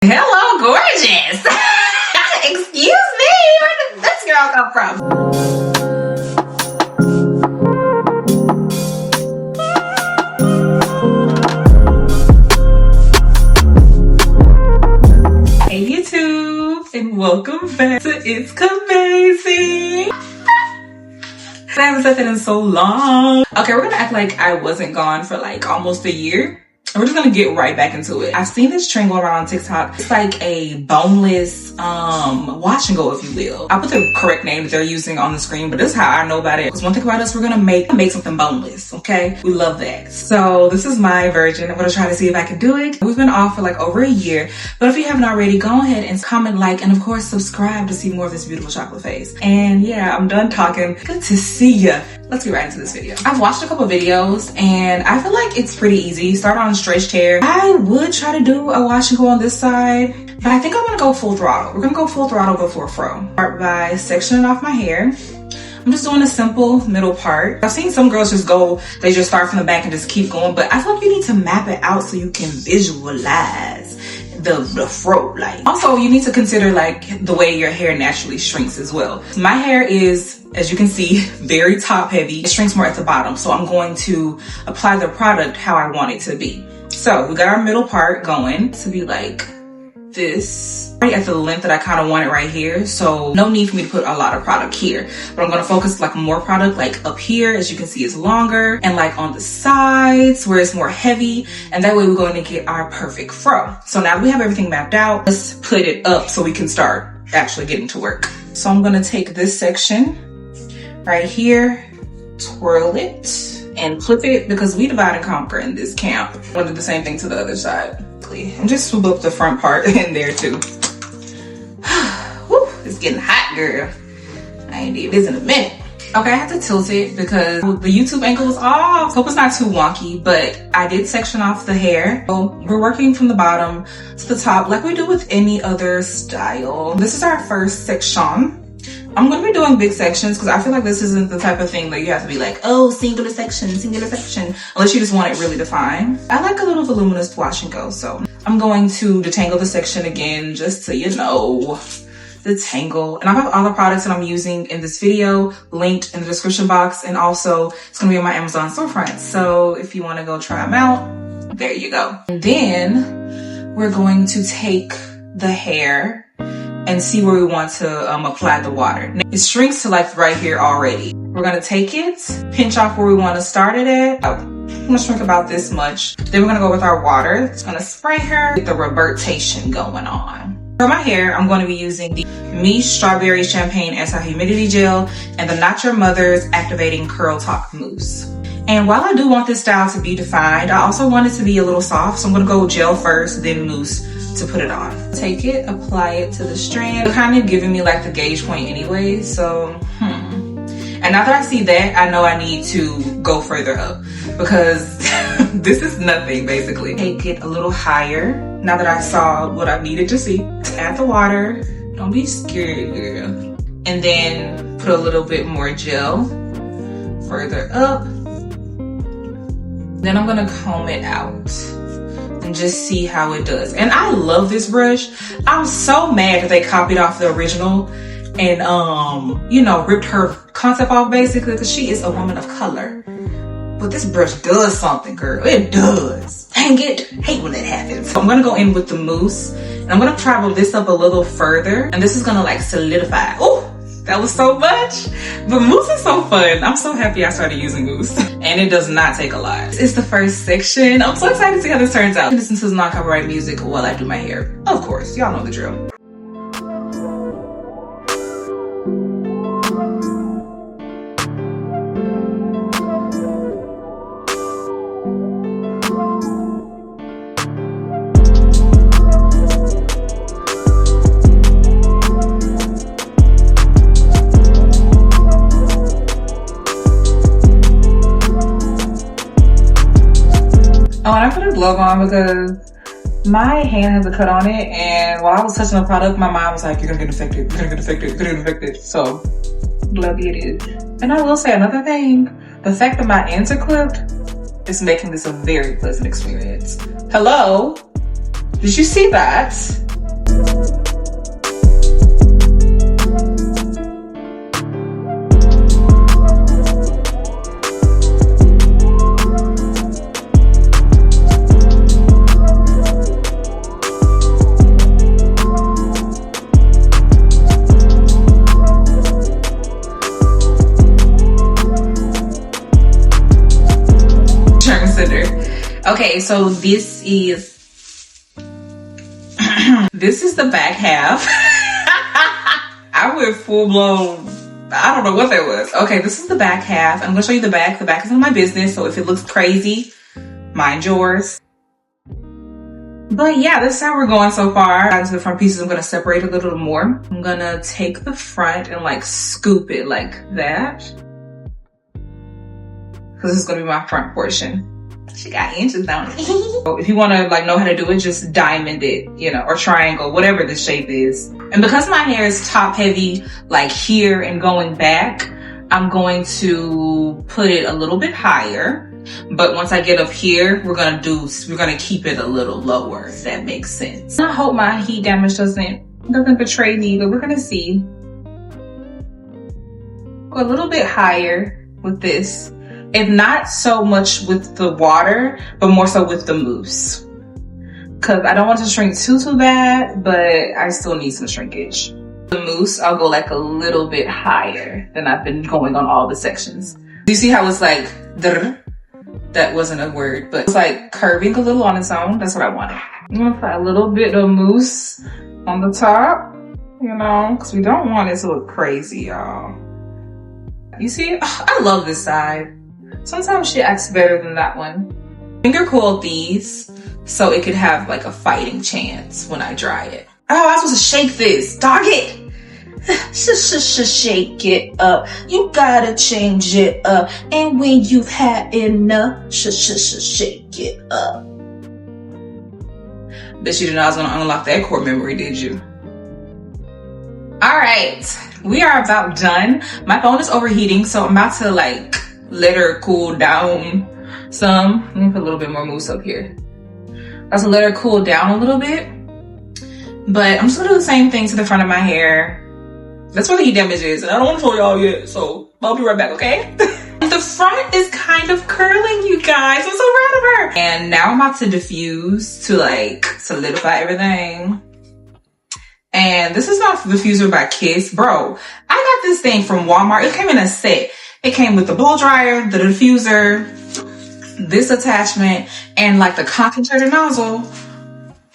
Hello, gorgeous. Excuse me, where did this girl come from? Hey YouTube, and welcome back to It's Amazing. I haven't said that in so long. Okay, we're gonna act like I wasn't gone for like almost a year. We're just gonna get right back into it. I've seen this trend go around on TikTok. It's like a boneless wash and go, if you will. I'll put the correct name that they're using on the screen, but this is how I know about it. Because one thing about us, we're gonna make something boneless, okay? We love that. So this is my version. I'm gonna try to see if I can do it. We've been off for like over a year, but if you haven't already, go ahead and comment, like, and of course subscribe to see more of this beautiful chocolate face. And yeah, I'm done talking. Good to see ya. Let's get right into this video. I've watched a couple videos and I feel like it's pretty easy. Start on stretched hair. I would try to do a wash and go on this side, but I think I'm gonna go full throttle. We're gonna go full throttle before fro. Start by sectioning off my hair. I'm just doing a simple middle part. I've seen some girls just go, they just start from the back and just keep going, but I feel like you need to map it out so you can visualize the fro like. Also, you need to consider like the way your hair naturally shrinks as well. My hair is, as you can see, very top heavy. It shrinks more at the bottom, so I'm going to apply the product how I want it to be. So we got our middle part going to be like this, right at the length that I kind of want it right here. So no need for me to put a lot of product here, but I'm going to focus like more product like up here, as you can see, is longer, and like on the sides where it's more heavy, and that way we're going to get our perfect fro. So now that we have everything mapped out, let's put it up so we can start actually getting to work. So I'm going to take this section right here, twirl it and flip it, because we divide and conquer in this camp. I'm going to do the same thing to the other side. And just swoop up the front part in there too. Whew, it's getting hot, girl. I ain't did this in a minute. Okay, I had to tilt it because the YouTube angle is off. Hope it's not too wonky, but I did section off the hair. So we're working from the bottom to the top like we do with any other style. This is our first section. I'm gonna be doing big sections because I feel like this isn't the type of thing that you have to be like, oh, singular section, unless you just want it really defined. I like a little voluminous wash and go, so I'm going to detangle the section again just to, you know, detangle. And I have all the products that I'm using in this video linked in the description box, and also it's gonna be on my Amazon storefront. So if you wanna go try them out, there you go. And then we're going to take the hair and see where we want to apply the water. It shrinks to like right here already. We're gonna take it, pinch off where we want to start it at. I'm gonna shrink about this much. Then we're gonna go with our water. It's gonna spray her, get the revertation going on. For my hair, I'm going to be using the Mousse Strawberry Champagne Anti-Humidity Gel and the Not Your Mother's Activating Curl Talk Mousse. And while I do want this style to be defined, I also want it to be a little soft. So I'm gonna go gel first, then mousse to put it on. Take it, apply it to the strand. It's kind of giving me like the gauge point anyway, so And now that I see that, I know I need to go further up because this is nothing basically. Take it a little higher. Now that I saw what I needed to see, add the water. Don't be scared, girl. And then put a little bit more gel further up. Then I'm gonna comb it out and just see how it does. And I love this brush. I'm so mad that they copied off the original and you know, ripped her concept off basically, because she is a woman of color. But this brush does something, girl. It does. Dang it. Hate when that happens. So I'm gonna go in with the mousse and I'm gonna travel this up a little further, and this is gonna like solidify. Oh, that was so much. But mousse is so fun. I'm so happy I started using mousse. And it does not take a lot. This is the first section. I'm so excited to see how this turns out. Listen to non-copyrighted music while I do my hair. Of course, y'all know the drill. Oh, and I put a glove on because my hand has a cut on it, and while I was touching the product, my mom was like, you're gonna get infected, you're gonna get infected, you're gonna get infected. So, glove it is. And I will say another thing, the fact that my ends are clipped is making this a very pleasant experience. Hello? Did you see that? Okay, so this is this is the back half. I went full blown, I don't know what that was. Okay, this is the back half. I'm gonna show you the back. The back is none of my business, so if it looks crazy, mind yours. But yeah, this is how we're going so far. Back to the front pieces, I'm gonna separate a little more. I'm gonna take the front and like scoop it like that, because this is gonna be my front portion. She got inches down. So if you want to like know how to do it, just diamond it, you know, or triangle, whatever the shape is. And because my hair is top heavy, like here and going back, I'm going to put it a little bit higher. But once I get up here, we're gonna keep it a little lower, if that makes sense. I hope my heat damage doesn't betray me, but we're gonna see. Go a little bit higher with this. If not so much with the water, but more so with the mousse. Cause I don't want to shrink too bad, but I still need some shrinkage. The mousse, I'll go like a little bit higher than I've been going on all the sections. Do you see how it's like, that wasn't a word, but it's like curving a little on its own. That's what I wanted. I'm gonna put a little bit of mousse on the top, you know, cause we don't want it to look crazy, y'all. You see, I love this side. Sometimes she acts better than that one. Finger coiled these so it could have like a fighting chance when I dry it. Oh, I was supposed to shake this. Dog it. Shake it up. You gotta change it up. And when you've had enough, shake it up. Bet you didn't know I was gonna unlock that core memory, did you? All right, we are about done. My phone is overheating, so I'm about to like let her cool down some. Let me put a little bit more mousse up here. That's to let her cool down a little bit. But I'm just gonna do the same thing to the front of my hair. That's where the heat damage is, and I don't want to show y'all yet, so I'll be right back, okay? The front is kind of curling, you guys. I'm so proud of her. And now I'm about to diffuse to like solidify everything. And this is my diffuser by Kiss. Bro, I got this thing from Walmart. It came in a set. It came with the blow dryer, the diffuser, this attachment, and like the concentrated nozzle.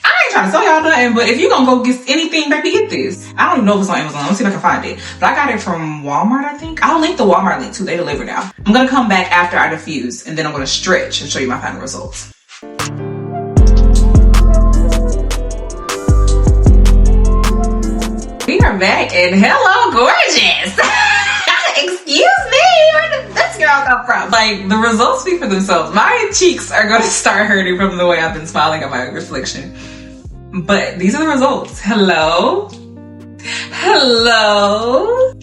I ain't trying to tell y'all nothing, but if you gonna go get anything, baby, get this. I don't even know if it's on Amazon. Let's see if I can find it. But I got it from Walmart, I think. I'll link the Walmart link too. They deliver now. I'm gonna come back after I diffuse, and then I'm gonna stretch and show you my final results. We are back, and hello, gorgeous. Excuse me, where did this girl come from? Like, the results speak for themselves. My cheeks are gonna start hurting from the way I've been smiling at my reflection. But these are the results. Hello. Hello.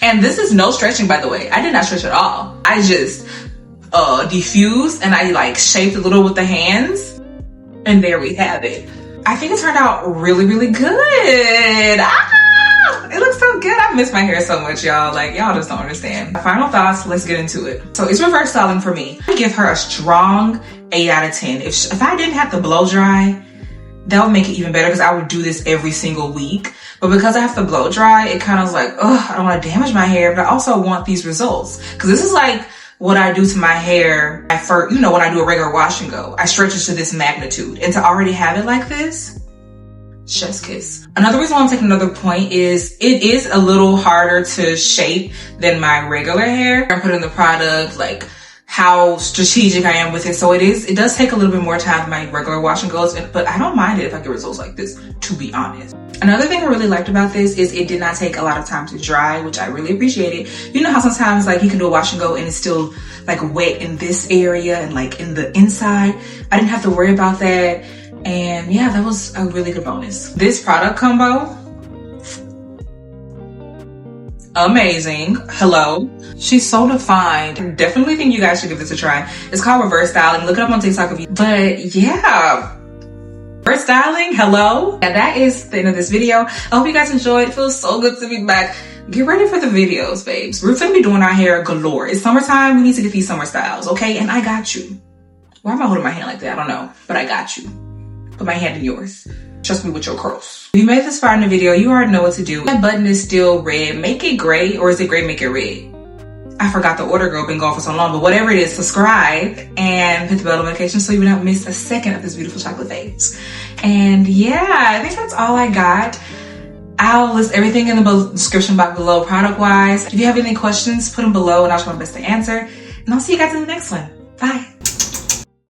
And this is no stretching, by the way. I did not stretch at all. I just diffused and I like shaped a little with the hands. And there we have it. I think it turned out really, really good. It looks so good. I miss my hair so much, y'all. Like, y'all just don't understand. Final thoughts, let's get into it. So it's reverse styling for me. I give her a strong 8 out of 10. If I didn't have to blow dry, that would make it even better because I would do this every single week. But because I have to blow dry, it kind of is like, ugh, I don't want to damage my hair, but I also want these results. Because this is like what I do to my hair at first, you know, when I do a regular wash and go. I stretch it to this magnitude. And to already have it like this, chef's kiss. Another reason why I'm taking another point is it is a little harder to shape than my regular hair. I put in the product, like how strategic I am with it. So it does take a little bit more time than my regular wash and goes, but I don't mind it if I get results like this, to be honest. Another thing I really liked about this is it did not take a lot of time to dry, which I really appreciated. You know how sometimes like you can do a wash and go and it's still like wet in this area and like in the inside. I didn't have to worry about that. And yeah, that was a really good bonus. This product combo, amazing. Hello. She's so defined. I definitely think you guys should give this a try. It's called reverse styling. Look it up on TikTok if you, but yeah. Reverse hairstyling. Hello. Yeah, that is the end of this video. I hope you guys enjoyed. It feels so good to be back. Get ready for the videos, babes. We're gonna be doing our hair galore. It's summertime. We need to get these summer styles, okay? And I got you. Why am I holding my hand like that? I don't know, but I got you. Put my hand in yours. Trust me with your curls. If you made this far in the video, you already know what to do. That button is still red. Make it gray, or is it gray, make it red? I forgot the order, girl. Been gone for so long, but whatever it is, subscribe and hit the bell notification so you will not miss a second of this beautiful chocolate face. And yeah, I think that's all I got. I'll list everything in the description box below product-wise. If you have any questions, put them below and I'll try my best to answer. And I'll see you guys in the next one. Bye.